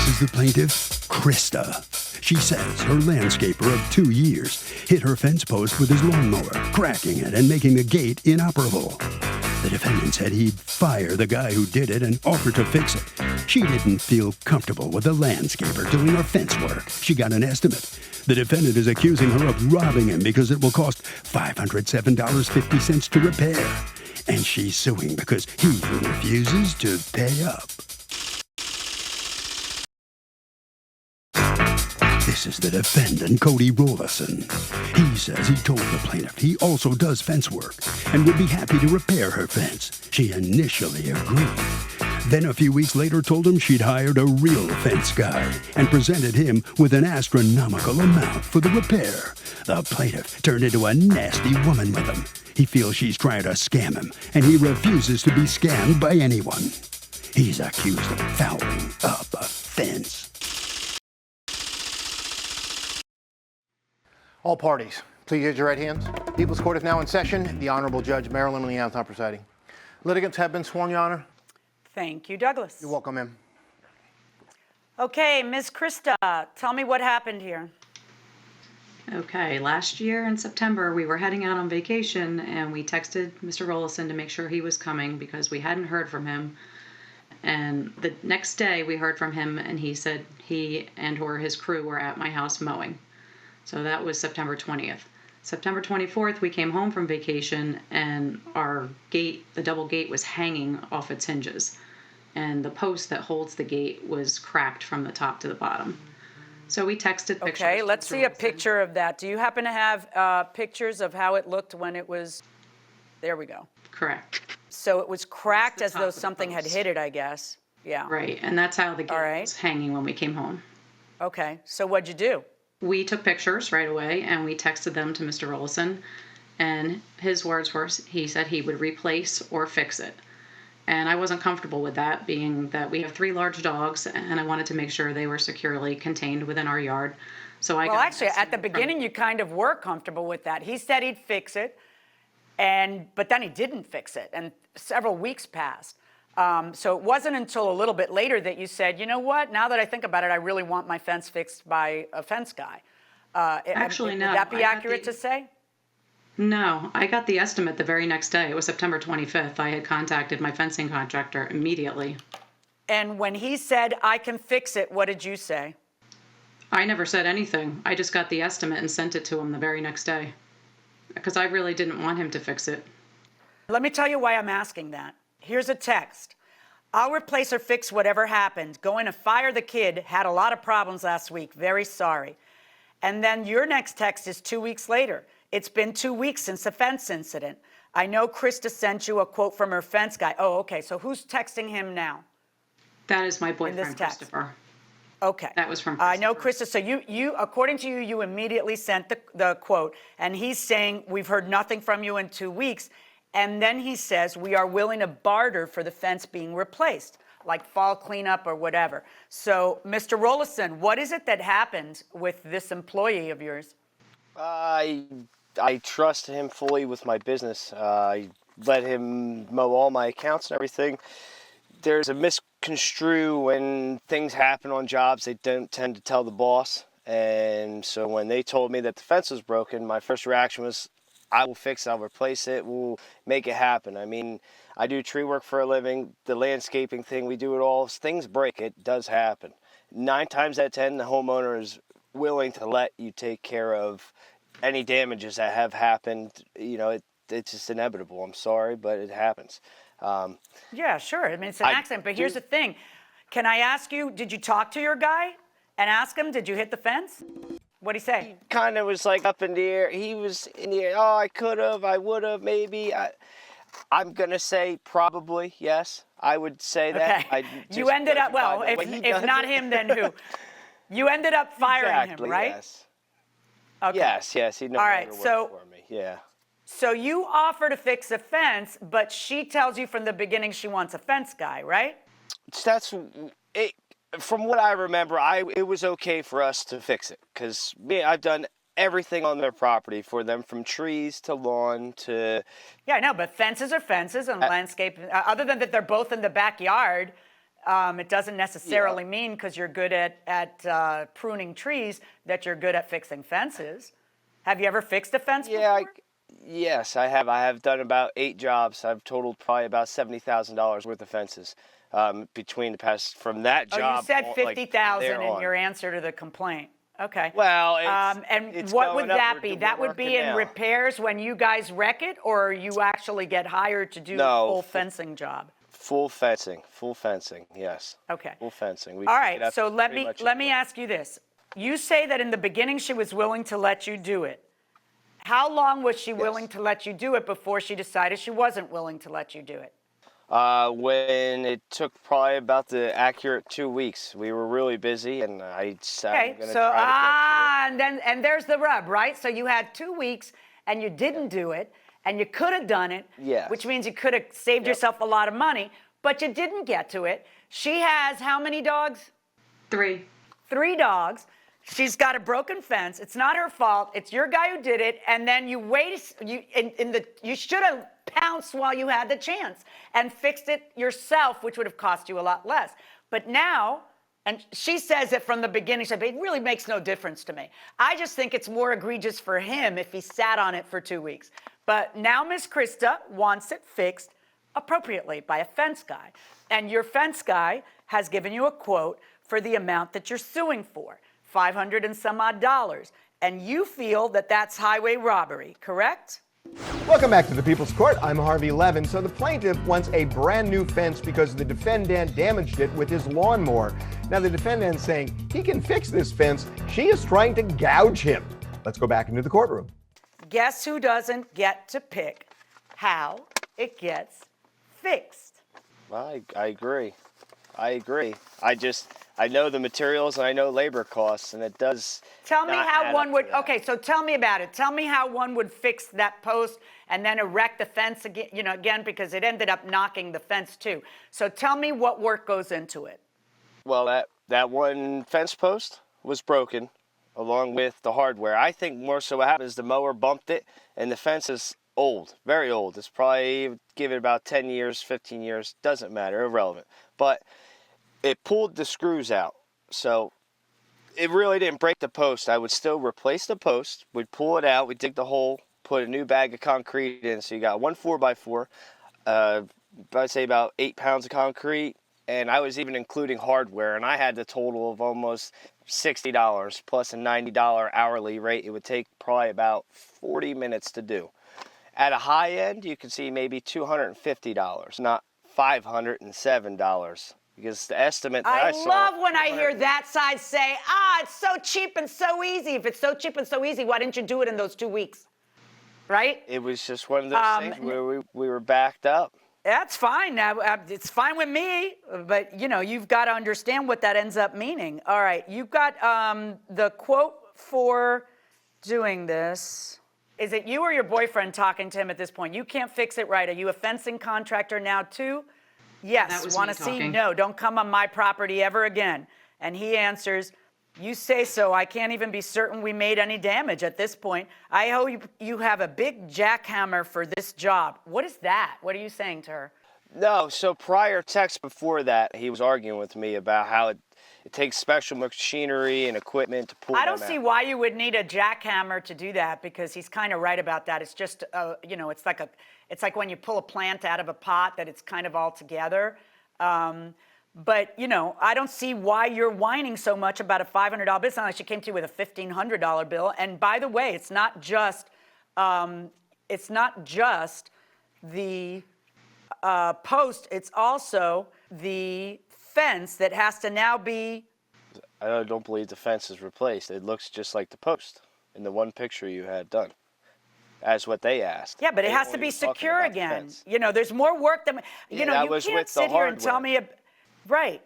This is the plaintiff, Krista. She says her landscaper of 2 years hit her fence post with his lawnmower, cracking it and making the gate inoperable. The defendant said he'd fire the guy who did it and offered to fix it. She didn't feel comfortable with the landscaper doing her fence work. She got an estimate. The defendant is accusing her of robbing him because it will cost $507.50 to repair. And she's suing because he refuses to pay up. This is the defendant, Cody Rollison. He says he told the plaintiff he also does fence work and would be happy to repair her fence. She initially agreed. Then a few weeks later told him she'd hired a real fence guy and presented him with an astronomical amount for the repair. The plaintiff turned into a nasty woman with him. He feels she's trying to scam him, and he refuses to be scammed by anyone. He's accused of fouling up a fence. All parties, please raise your right hands. People's Court is now in session. The Honorable Judge Marilyn Leon is now presiding. Litigants have been sworn, Your Honor. Thank you, Douglas. You're welcome, ma'am. Okay, Ms. Krista, tell me what happened here. Okay, last year in September, we were heading out on vacation and we texted Mr. Rollison to make sure he was coming because we hadn't heard from him. And the next day we heard from him and he said he and or his crew were at my house mowing. So that was September 20th. September 24th, we came home from vacation and our gate, the double gate, was hanging off its hinges. And the post that holds the gate was cracked from the top to the bottom. So we texted pictures. Okay, let's see a picture of that. Do you happen to have pictures of how it looked when it was, there we go. Correct. So it was cracked as though something had hit it, I guess. Yeah. Right, and that's how the gate was hanging when we came home. Okay, so what'd you do? We took pictures right away and we texted them to Mr. Rollison. And his words were, he said he would replace or fix it. And I wasn't comfortable with that, being that we have 3 large dogs, and I wanted to make sure they were securely contained within our yard. So I actually, at the beginning, you kind of were comfortable with that. He said he'd fix it, but then he didn't fix it, and several weeks passed. So it wasn't until a little bit later that you said, you know what, now that I think about it, I really want my fence fixed by a fence guy. Actually, no. Would that be accurate to say? No, I got the estimate the very next day. It was September 25th. I had contacted my fencing contractor immediately. And when he said, I can fix it, what did you say? I never said anything. I just got the estimate and sent it to him the very next day because I really didn't want him to fix it. Let me tell you why I'm asking that. Here's a text. I'll replace or fix whatever happened. Going to fire the kid. Had a lot of problems last week. Very sorry. And then your next text is 2 weeks later. It's been 2 weeks since the fence incident. I know Krista sent you a quote from her fence guy. Oh, okay. So who's texting him now? That is my boyfriend, Christopher. Okay. That was from Christopher. I know, Krista. So you, according to you, you immediately sent the quote. And he's saying, we've heard nothing from you in 2 weeks. And then he says, we are willing to barter for the fence being replaced, like fall cleanup or whatever. So, Mr. Rollison, what is it that happened with this employee of yours? I trust him fully with my business. I let him mow all my accounts and everything. There's a misconstrue when things happen on jobs. They don't tend to tell the boss. And so when they told me that the fence was broken, my first reaction was, I will fix it, I'll replace it, we'll make it happen. I mean, I do tree work for a living, the landscaping thing, we do it all. Things break, it does happen. 9 times out of 10, the homeowner is willing to let you take care of any damages that have happened. You know, it's just inevitable. I'm sorry, but it happens. Yeah, sure. I mean, it's an accident, but here's the thing. Can I ask you, did you talk to your guy and ask him, did you hit the fence? What'd he say? He kind of was like up in the air. He was in the air, oh, I could have, I would have, maybe. I'm going to say probably, yes. I would say that. Okay. You ended up, well, if not him, then who? You ended up firing him, right? Yes. Okay. Yes, he no longer worked for me, yeah. So you offer to fix a fence, but she tells you from the beginning she wants a fence guy, right? That's it. From what I remember, it was okay for us to fix it because I've done everything on their property for them, from trees to lawn to. Yeah, I know, but fences are fences and landscape. Other than that, they're both in the backyard. It doesn't necessarily mean because you're good at pruning trees that you're good at fixing fences. Have you ever fixed a fence before? Yes, I have. I have done about 8 jobs. I've totaled probably about $70,000 worth of fences between the past from that job. Oh, you said on, 50,000 in your answer to the complaint. Okay. Well, and it's what would going up. that be? That would be in repairs when you guys wreck it, or you actually get hired to do a full fencing job? Full fencing, yes. Okay. Full fencing. All right, so let me ask you this. You say that in the beginning she was willing to let you do it. How long was she willing to let you do it before she decided she wasn't willing to let you do it? When it took probably about the accurate 2 weeks. We were really busy, and I said, I'm going to try to get to it. And there's the rub, right? So you had 2 weeks, and you didn't do it, and you could have done it, which means you could have saved yourself a lot of money, but you didn't get to it. She has how many dogs? 3. 3 dogs. She's got a broken fence. It's not her fault. It's your guy who did it. And then you you should have pounced while you had the chance and fixed it yourself, which would have cost you a lot less. But now, and she says it from the beginning, she said, it really makes no difference to me. I just think it's more egregious for him if he sat on it for 2 weeks. But now Miss Krista wants it fixed appropriately by a fence guy. And your fence guy has given you a quote for the amount that you're suing for. $500 and some odd, and you feel that that's highway robbery, correct? Welcome back to the People's Court. I'm Harvey Levin. So the plaintiff wants a brand new fence because the defendant damaged it with his lawnmower. Now the defendant is saying he can fix this fence. She is trying to gouge him. Let's go back into the courtroom. Guess who doesn't get to pick how it gets fixed? Well, I agree. I know the materials and I know labor costs, and it does. Tell me how one would. that. Okay, so tell me about it. Tell me how one would fix that post and then erect the fence again. Again, because it ended up knocking the fence too. So tell me what work goes into it. Well, that one fence post was broken, along with the hardware. I think more so what happened is the mower bumped it, and the fence is old, very old. It's probably, give it about 10 years, 15 years, doesn't matter, irrelevant. But it pulled the screws out, so it really didn't break the post. I would still replace the post, we'd pull it out, we'd dig the hole, put a new bag of concrete in, so you got one 4x4, I'd say about 8 pounds of concrete, and I was even including hardware, and I had the total of almost $60 plus a $90 hourly rate. It would take probably about 40 minutes to do. At a high end, you can see maybe $250, not $507. Because the estimate that I saw... I love when I hear that side say, it's so cheap and so easy. If it's so cheap and so easy, why didn't you do it in those 2 weeks? Right? It was just one of those things where we were backed up. That's fine. Now, it's fine with me, but, you've got to understand what that ends up meaning. All right, you've got the quote for doing this. Is it you or your boyfriend talking to him at this point? You can't fix it right. Are you a fencing contractor now, too? Yes. Want to see? No, don't come on my property ever again. And he answers, you say so. I can't even be certain we made any damage at this point. I hope you have a big jackhammer for this job. What is that? What are you saying to her? No, so prior text before that, he was arguing with me about how it takes special machinery and equipment to pull I don't them see out. why you would need a jackhammer to do that, because he's kind of right about that. It's just, it's like when you pull a plant out of a pot that it's kind of all together. But, I don't see why you're whining so much about a $500 bill. It's not like she came to you with a $1,500 bill. And by the way, it's not just the post. It's also the fence that has to now be... I don't believe the fence is replaced. It looks just like the post in the one picture you had done. As what they asked. Yeah, but it has to be secure again. There's more work than... you can't sit here and tell me... Right.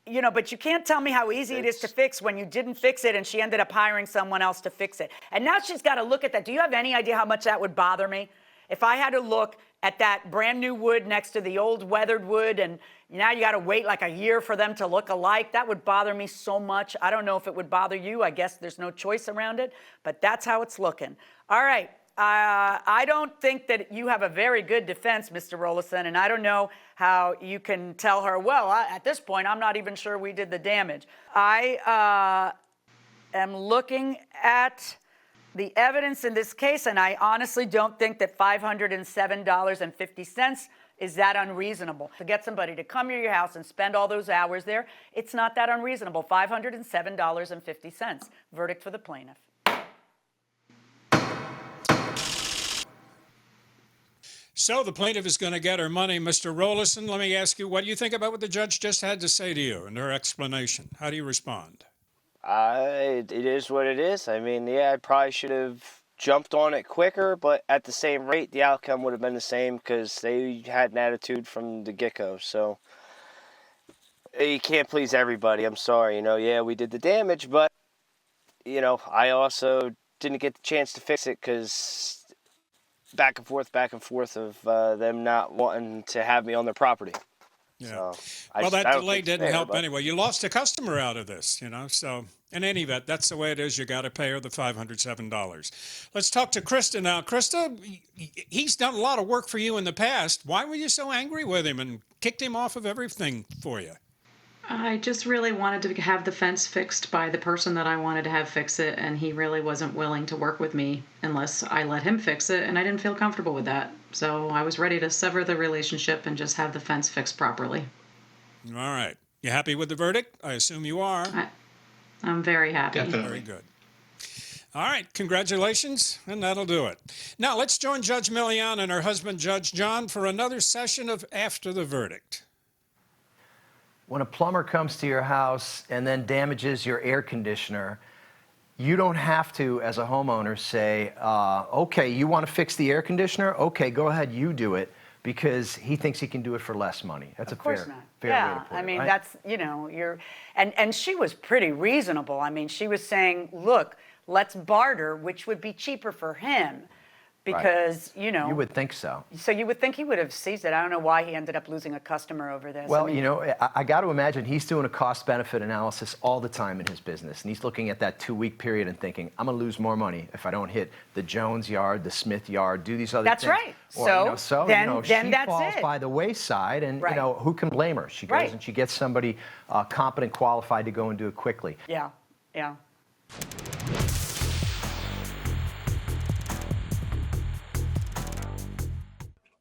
But you can't tell me how easy it is to fix when you didn't fix it and she ended up hiring someone else to fix it. And now she's got to look at that. Do you have any idea how much that would bother me? If I had to look at that brand new wood next to the old weathered wood and now you got to wait like a year for them to look alike, that would bother me so much. I don't know if it would bother you. I guess there's no choice around it, but that's how it's looking. All right. I don't think that you have a very good defense, Mr. Rollison, and I don't know how you can tell her, well, at this point, I'm not even sure we did the damage. I am looking at the evidence in this case, and I honestly don't think that $507.50 is that unreasonable. To get somebody to come to your house and spend all those hours there, it's not that unreasonable. $507.50. Verdict for the plaintiff. So the plaintiff is going to get her money. Mr. Rollison, let me ask you, what do you think about what the judge just had to say to you and her explanation? How do you respond? It is what it is. I mean, yeah, I probably should have jumped on it quicker, but at the same rate, the outcome would have been the same because they had an attitude from the get-go. So you can't please everybody. I'm sorry. Yeah, we did the damage, but, I also didn't get the chance to fix it because back and forth of them not wanting to have me on their property. Yeah. So Well, that delay didn't help but anyway. You lost a customer out of this, so in any event, that's the way it is. You got to pay her the $507. Let's talk to Krista now. Krista, he's done a lot of work for you in the past. Why were you so angry with him and kicked him off of everything for you? I just really wanted to have the fence fixed by the person that I wanted to have fix it, and he really wasn't willing to work with me unless I let him fix it, and I didn't feel comfortable with that. So I was ready to sever the relationship and just have the fence fixed properly. All right. You happy with the verdict? I assume you are. I'm very happy. Definitely. Very good. All right. Congratulations, and that'll do it. Now let's join Judge Millian and her husband, Judge John, for another session of After the Verdict. When a plumber comes to your house and then damages your air conditioner, you don't have to, as a homeowner, say, okay, you want to fix the air conditioner? Okay, go ahead, you do it, because he thinks he can do it for less money. That's Of a course fair not. way to put it, I mean, right? that's, you're, and she was pretty reasonable. I mean, she was saying, look, let's barter, which would be cheaper for him. Because, You would think so. So you would think he would have seized it. I don't know why he ended up losing a customer over this. Well, I mean, I got to imagine he's doing a cost-benefit analysis all the time in his business. And he's looking at that 2-week period and thinking, I'm going to lose more money if I don't hit the Jones yard, the Smith yard, do these other That's things. right. Or, Then she that's falls it. by the wayside, and, Right. who can blame her? She goes Right. and she gets somebody competent, qualified to go and do it quickly. yeah.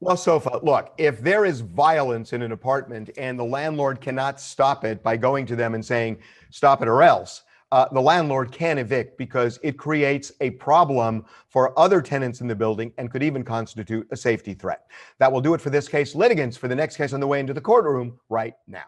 Well, Sofa, look, if there is violence in an apartment and the landlord cannot stop it by going to them and saying, stop it or else, the landlord can evict because it creates a problem for other tenants in the building and could even constitute a safety threat. That will do it for this case. Litigants for the next case on the way into the courtroom right now.